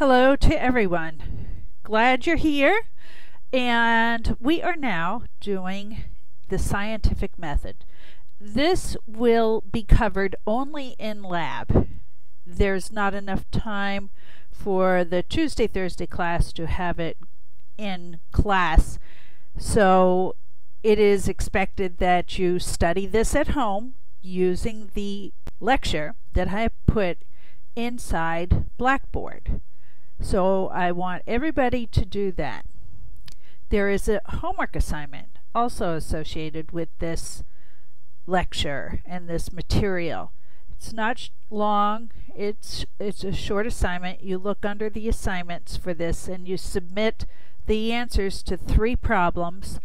Hello to everyone. Glad you're here. And we are now doing the scientific method. This will be covered only in lab. There's not enough time for the Tuesday, Thursday class to have it in class. So it is expected that you study this at home using the lecture that I put inside Blackboard. So I want everybody to do that. There is a homework assignment also associated with this lecture and this material. It's not long. It's a short assignment. You look under the assignments for this and you submit the answers to 3 problems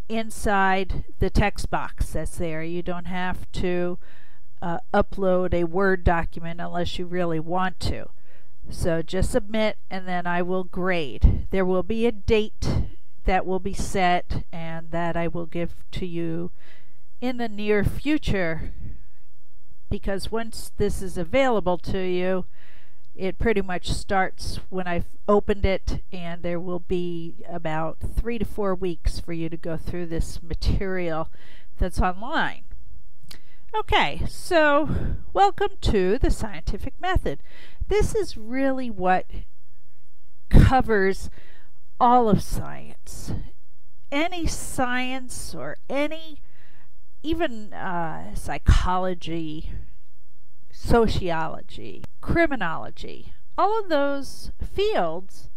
inside the text box that's there. You don't have to upload a Word document unless you really want to. So just submit and then I will grade. There will be a date that will be set and that I will give to you in the near future, because once this is available to you, it pretty much starts when I've opened it, and there will be about 3 to 4 weeks for you to go through this material that's online. Okay, so welcome to the scientific method. This is really what covers all of science. Any science or any, even psychology, sociology, criminology, all of those fields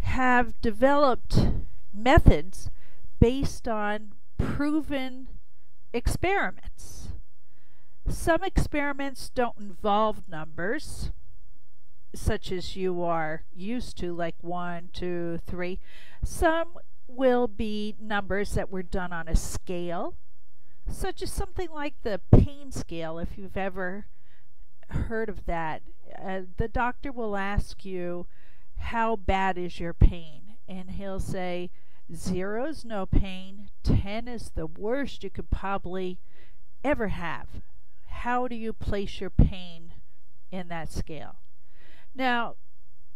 have developed methods based on proven experiments. Some experiments don't involve numbers, such as you are used to, like 1, 2, 3. Some will be numbers that were done on a scale, such as something like the pain scale, if you've ever heard of that. The doctor will ask you, how bad is your pain? And he'll say, 0 is no pain, 10 is the worst you could probably ever have. How do you place your pain in that scale? Now,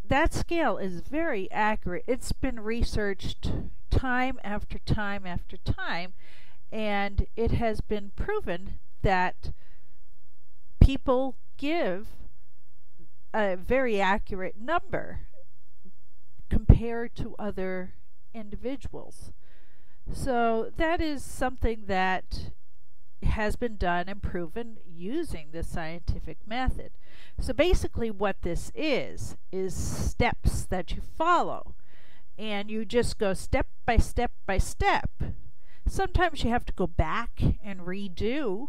that scale is very accurate. It's been researched time after time after time, and it has been proven that people give a very accurate number compared to other individuals. So that is something that has been done and proven using the scientific method. So basically what this is steps that you follow, and you just go step by step by step. Sometimes you have to go back and redo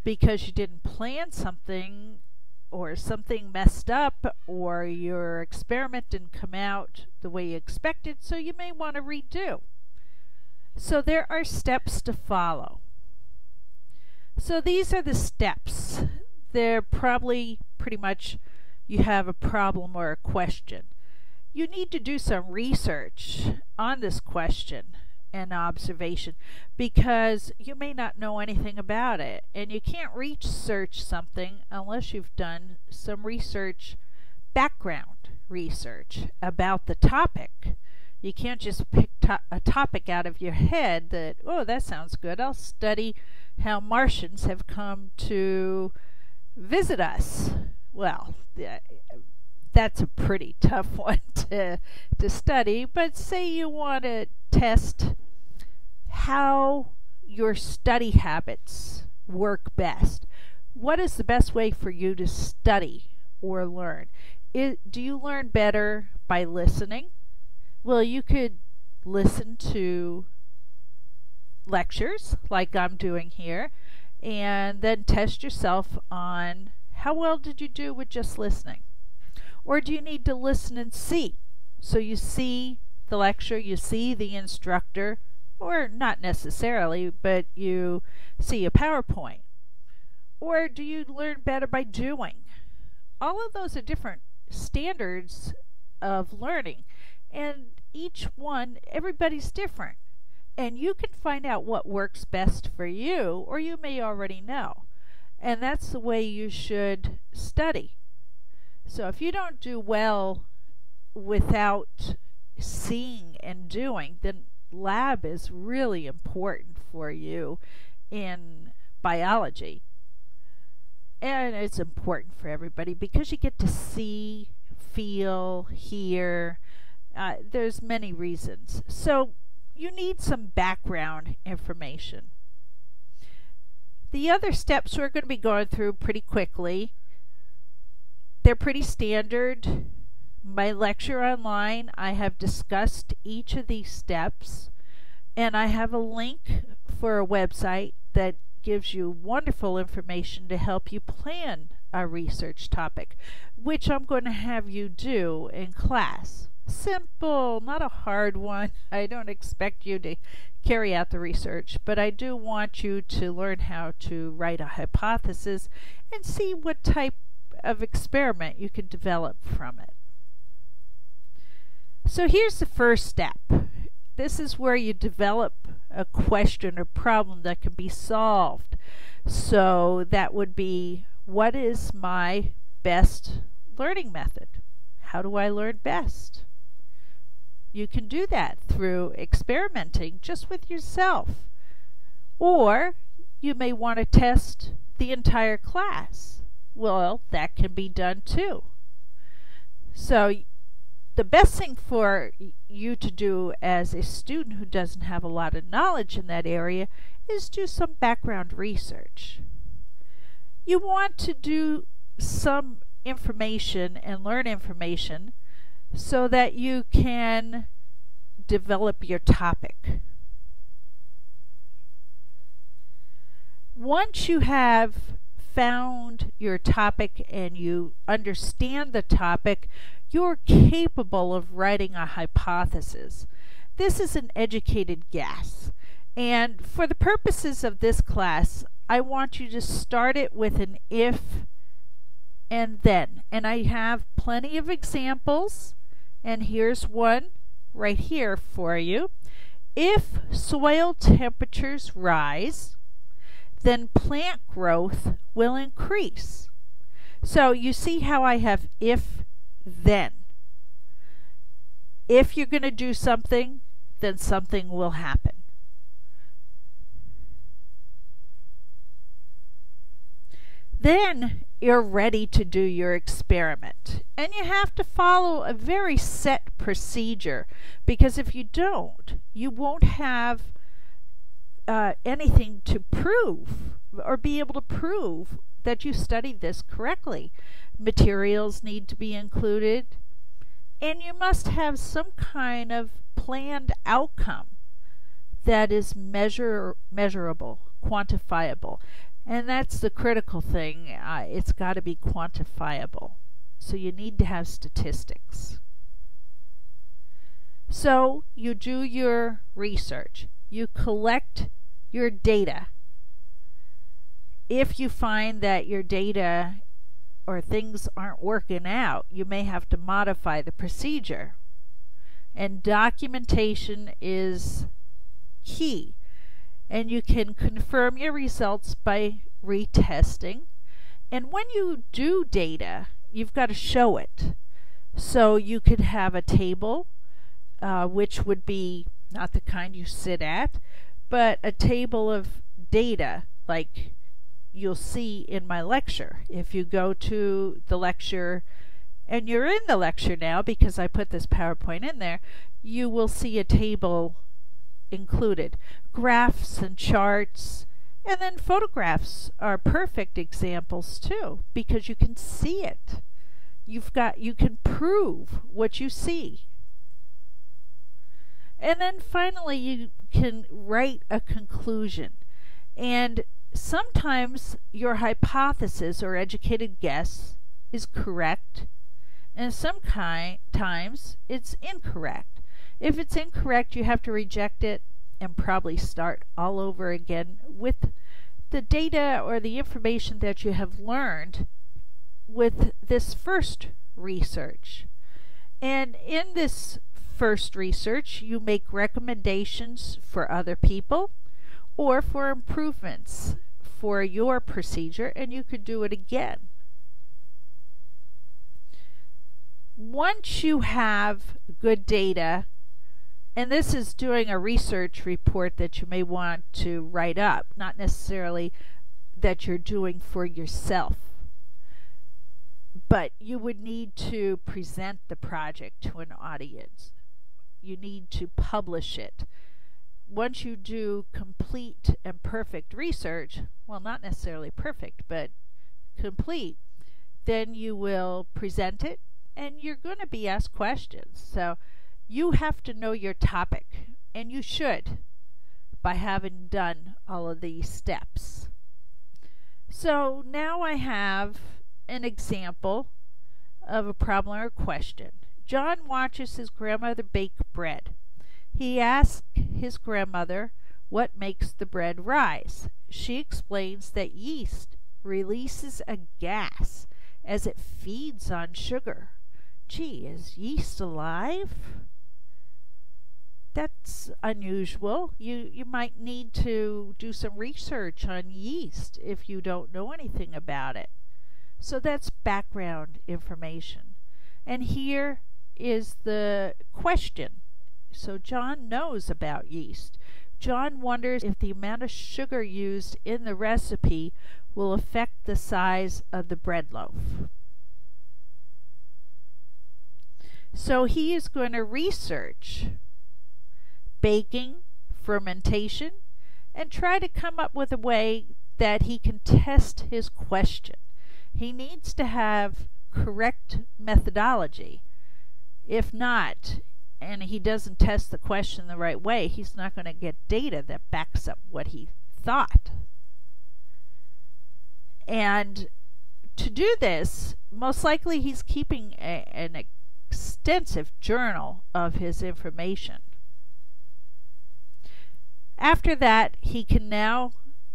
because you didn't plan something, or something messed up, or your experiment didn't come out the way you expected, so you may want to redo. So there are steps to follow. So these are the steps. They're probably pretty much you have a problem or a question. You need to do some research on this question and observation, because you may not know anything about it, and you can't research something unless you've done some research, background research about the topic. You can't just pick a topic out of your head that, oh, that sounds good, I'll study how Martians have come to visit us. Well, that's a pretty tough one to study, but say you want to test how your study habits work best. What is the best way for you to study or learn? Do you learn better by listening? Well, you could listen to lectures like I'm doing here, and then test yourself on how well did you do with just listening. Or do you need to listen and see? So you see the lecture, you see the instructor, or not necessarily, but you see a PowerPoint. Or do you learn better by doing? All of those are different standards of learning, and each one, everybody's different. And you can find out what works best for you, or you may already know. And that's the way you should study. So if you don't do well without seeing and doing, then lab is really important for you in biology. And it's important for everybody because you get to see, feel, hear. There's many reasons. So you need some background information. The other steps we're going to be going through pretty quickly. They're pretty standard. My lecture online, I have discussed each of these steps, and I have a link for a website that gives you wonderful information to help you plan a research topic, which I'm going to have you do in class. Simple, not a hard one. I don't expect you to carry out the research, but I do want you to learn how to write a hypothesis and see what type of experiment you can develop from it. So here's the first step. This is where you develop a question or problem that can be solved. So that would be, what is my best learning method? How do I learn best? You can do that through experimenting just with yourself. Or you may want to test the entire class. Well, that can be done too. So the best thing for you to do as a student who doesn't have a lot of knowledge in that area is do some background research. You want to do some information and learn information so that you can develop your topic. Once you have found your topic and you understand the topic, you're capable of writing a hypothesis. This is an educated guess. And for the purposes of this class, I want you to start it with an if and then. And I have plenty of examples, and here's one right here for you. If soil temperatures rise, then plant growth will increase. So you see how I have if, then. If you're going to do something, then something will happen. Then you're ready to do your experiment. And you have to follow a very set procedure, because if you don't, you won't have anything to prove or be able to prove that you studied this correctly. Materials need to be included, and you must have some kind of planned outcome that is measurable, quantifiable. And that's the critical thing. It's got to be quantifiable. So you need to have statistics. So you do your research. You collect your data. If you find that your data or things aren't working out, you may have to modify the procedure. And documentation is key. And you can confirm your results by retesting. And when you do data, you've got to show it. So you could have a table, which would be not the kind you sit at, but a table of data like you'll see in my lecture. If you go to the lecture, and you're in the lecture now because I put this PowerPoint in there, you will see a table included. Graphs and charts, and then photographs are perfect examples too, because you can see it. You can prove what you see. And then finally you can write a conclusion. And sometimes your hypothesis or educated guess is correct, and sometimes it's incorrect. If it's incorrect, you have to reject it and probably start all over again with the data or the information that you have learned with this first research. And in this first research, you make recommendations for other people or for improvements for your procedure, and you could do it again. Once you have good data, and this is doing a research report that you may want to write up, not necessarily that you're doing for yourself, but you would need to present the project to an audience. You need to publish it. Once you do complete and perfect research, well, not necessarily perfect, but complete, then you will present it and you're going to be asked questions. So you have to know your topic, and you should, by having done all of these steps. So now I have an example of a problem or question. John watches his grandmother bake bread. He asks his grandmother what makes the bread rise. She explains that yeast releases a gas as it feeds on sugar. Gee, is yeast alive? That's unusual. You might need to do some research on yeast if you don't know anything about it. So that's background information. And here is the question. So John knows about yeast. John wonders if the amount of sugar used in the recipe will affect the size of the bread loaf. So he is going to research baking, fermentation, and try to come up with a way that he can test his question. He needs to have correct methodology. If not, and he doesn't test the question the right way, he's not going to get data that backs up what he thought. And to do this, most likely he's keeping an extensive journal of his information. After that, he can now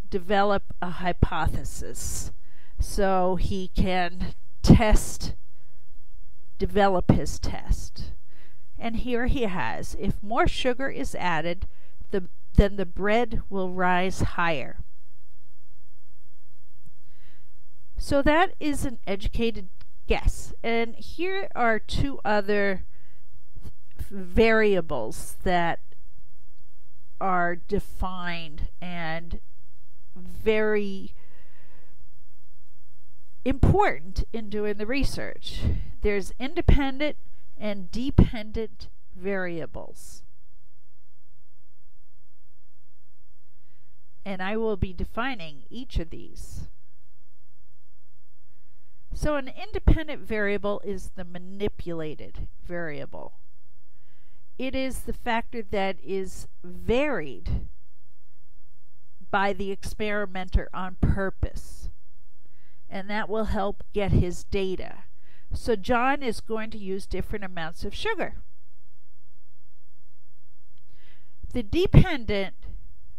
develop a hypothesis. So he can develop his test. And here he has, if more sugar is added, then the bread will rise higher. So that is an educated guess. And here are two other variables that are defined and very important in doing the research. There's independent and dependent variables. And I will be defining each of these. So an independent variable is the manipulated variable. It is the factor that is varied by the experimenter on purpose. And that will help get his data. So John is going to use different amounts of sugar. The dependent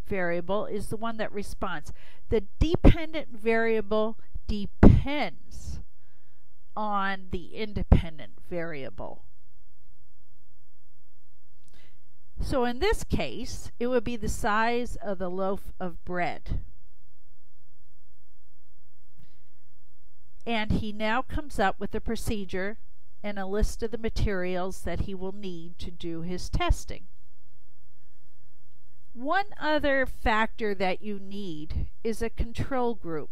variable is the one that responds. The dependent variable depends on the independent variable. So in this case, it would be the size of the loaf of bread. And he now comes up with a procedure and a list of the materials that he will need to do his testing. One other factor that you need is a control group.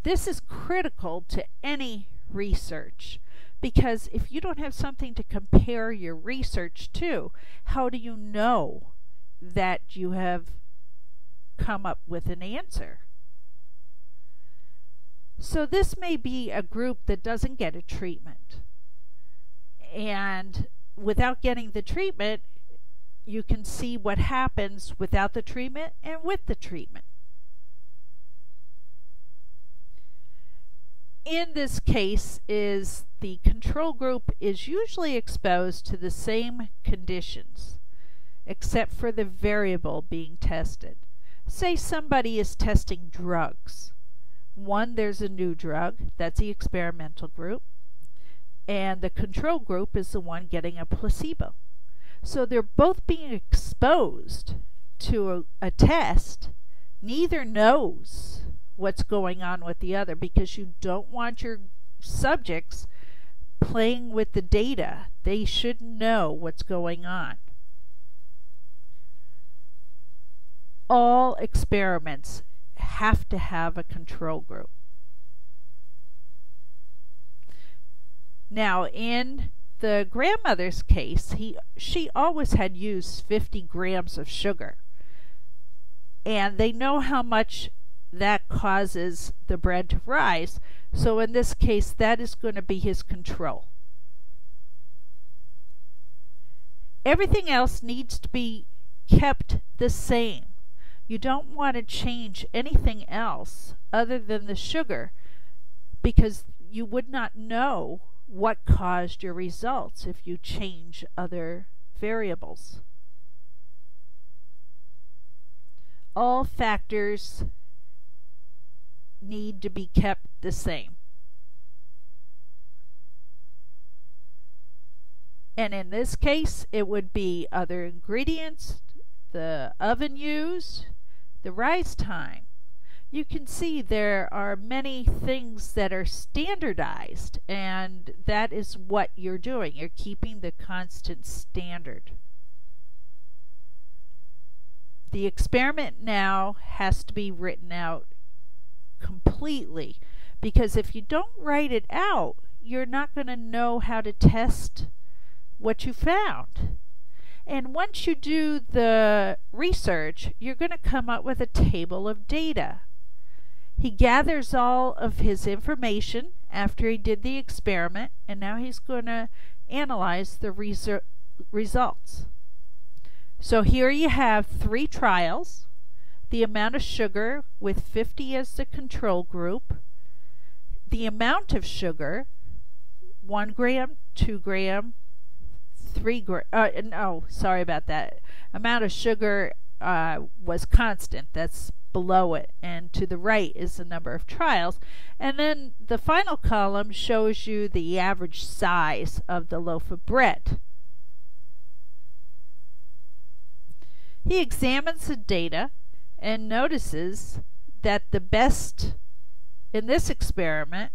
This is critical to any research, because if you don't have something to compare your research to, how do you know that you have come up with an answer? So this may be a group that doesn't get a treatment. And without getting the treatment, you can see what happens without the treatment and with the treatment. In this case, is the control group is usually exposed to the same conditions, except for the variable being tested. Say somebody is testing drugs. One, there's a new drug, that's the experimental group, and the control group is the one getting a placebo. So they're both being exposed to a test. Neither knows what's going on with the other, because you don't want your subjects playing with the data. They should know what's going on. All experiments have to have a control group. Now, in the grandmother's case, she always had used 50 grams of sugar. And they know how much that causes the bread to rise. So in this case, that is going to be his control. Everything else needs to be kept the same. You don't want to change anything else other than the sugar, because you would not know what caused your results if you change other variables. All factors need to be kept the same. And in this case, it would be other ingredients, the oven used, the rise time. You can see there are many things that are standardized, and that is what you're doing. You're keeping the constant standard. The experiment now has to be written out completely, because if you don't write it out, you're not going to know how to test what you found. And once you do the research, you're going to come up with a table of data. He gathers all of his information after he did the experiment, and now he's going to analyze the results. So here you have 3 trials, the amount of sugar with 50 as the control group, the amount of sugar, 1 gram, 2 gram, 3 gram, no, sorry about that. Amount of sugar was constant, that's below it, and to the right is the number of trials. And then the final column shows you the average size of the loaf of bread. He examines the data and notices that the best in this experiment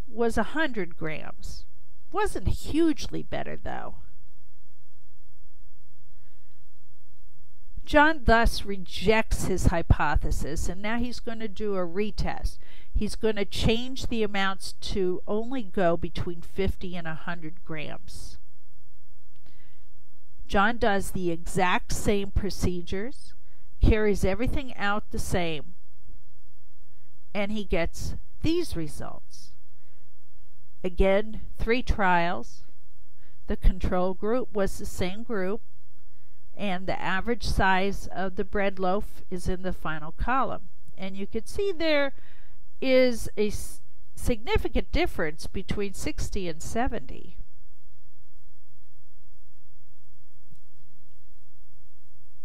was 100 grams. Wasn't hugely better though. John thus rejects his hypothesis, and now he's going to do a retest. He's going to change the amounts to only go between 50 and 100 grams. John does the exact same procedures, carries everything out the same, and he gets these results. Again, 3 trials. The control group was the same group, and the average size of the bread loaf is in the final column. And you can see there is a significant difference between 60 and 70.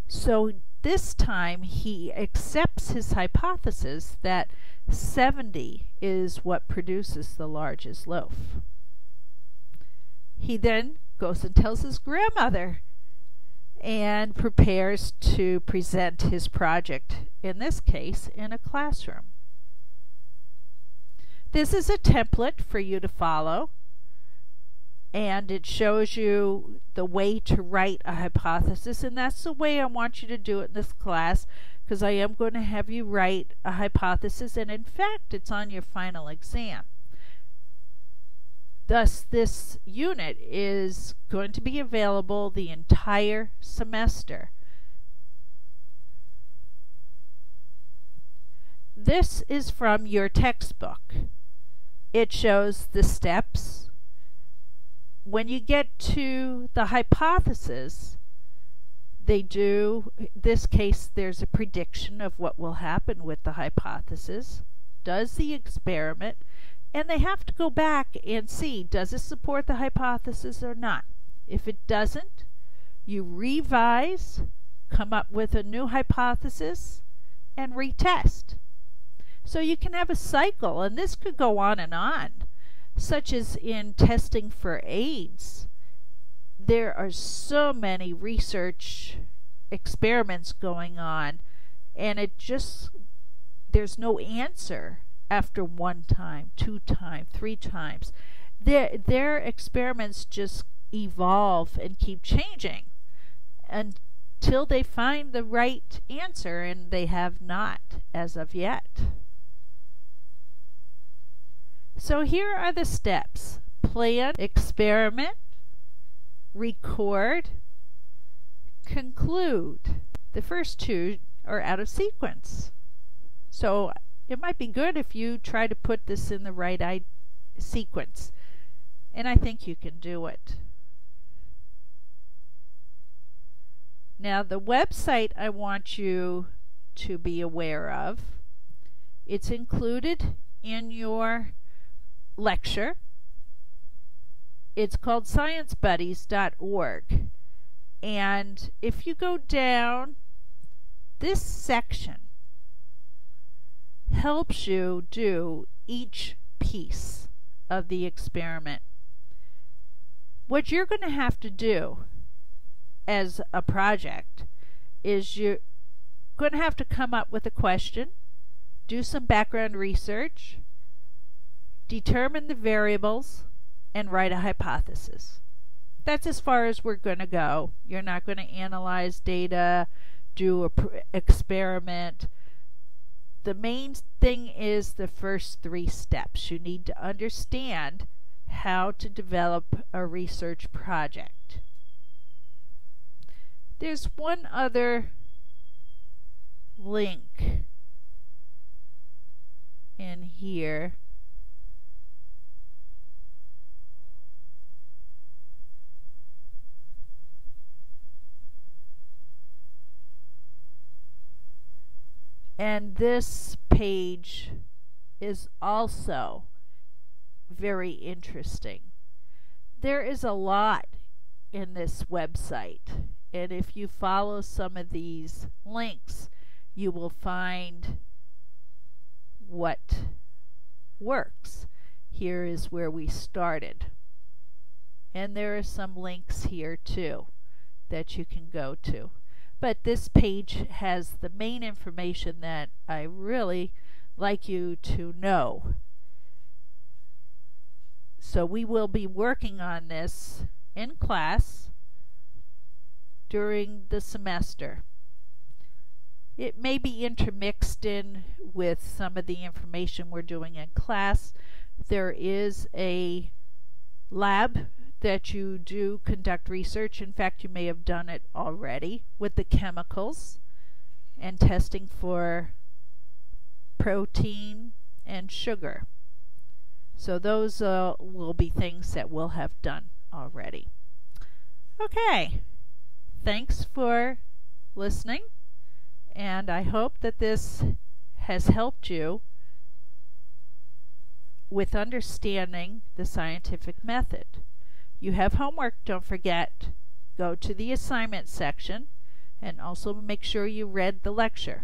So this time he accepts his hypothesis that 70 is what produces the largest loaf. He then goes and tells his grandmother and prepares to present his project, in this case, in a classroom. This is a template for you to follow, and it shows you the way to write a hypothesis, and that's the way I want you to do it in this class, because I am going to have you write a hypothesis, and in fact it's on your final exam. Thus, this unit is going to be available the entire semester. This is from your textbook. It shows the steps. When you get to the hypothesis, in this case, there's a prediction of what will happen with the hypothesis, does the experiment, and they have to go back and see, does it support the hypothesis or not? If it doesn't, you revise, come up with a new hypothesis, and retest. So you can have a cycle, and this could go on, such as in testing for AIDS. There are so many research experiments going on, and there's no answer after 1 time, 2 times, 3 times. their experiments just evolve and keep changing until they find the right answer, and they have not as of yet. So here are the steps: plan, experiment, record, conclude. The first two are out of sequence. So it might be good if you try to put this in the right sequence. And I think you can do it. Now the website I want you to be aware of, it's included in your lecture. It's called sciencebuddies.org. And if you go down, this section helps you do each piece of the experiment. What you're going to have to do as a project is you're going to have to come up with a question, do some background research, determine the variables, and write a hypothesis. That's as far as we're going to go. You're not going to analyze data, do an experiment. The main thing is the first three steps. You need to understand how to develop a research project. There's one other link in here. And this page is also very interesting. There is a lot in this website, and if you follow some of these links, you will find what works. Here is where we started. And there are some links here too that you can go to. But this page has the main information that I really like you to know. So we will be working on this in class during the semester. It may be intermixed in with some of the information we're doing in class. There is a lab that you do conduct research. In fact, you may have done it already with the chemicals and testing for protein and sugar. So those will be things that we'll have done already. Okay, thanks for listening, and I hope that this has helped you with understanding the scientific method. You have homework, don't forget. Go to the assignment section and also make sure you read the lecture.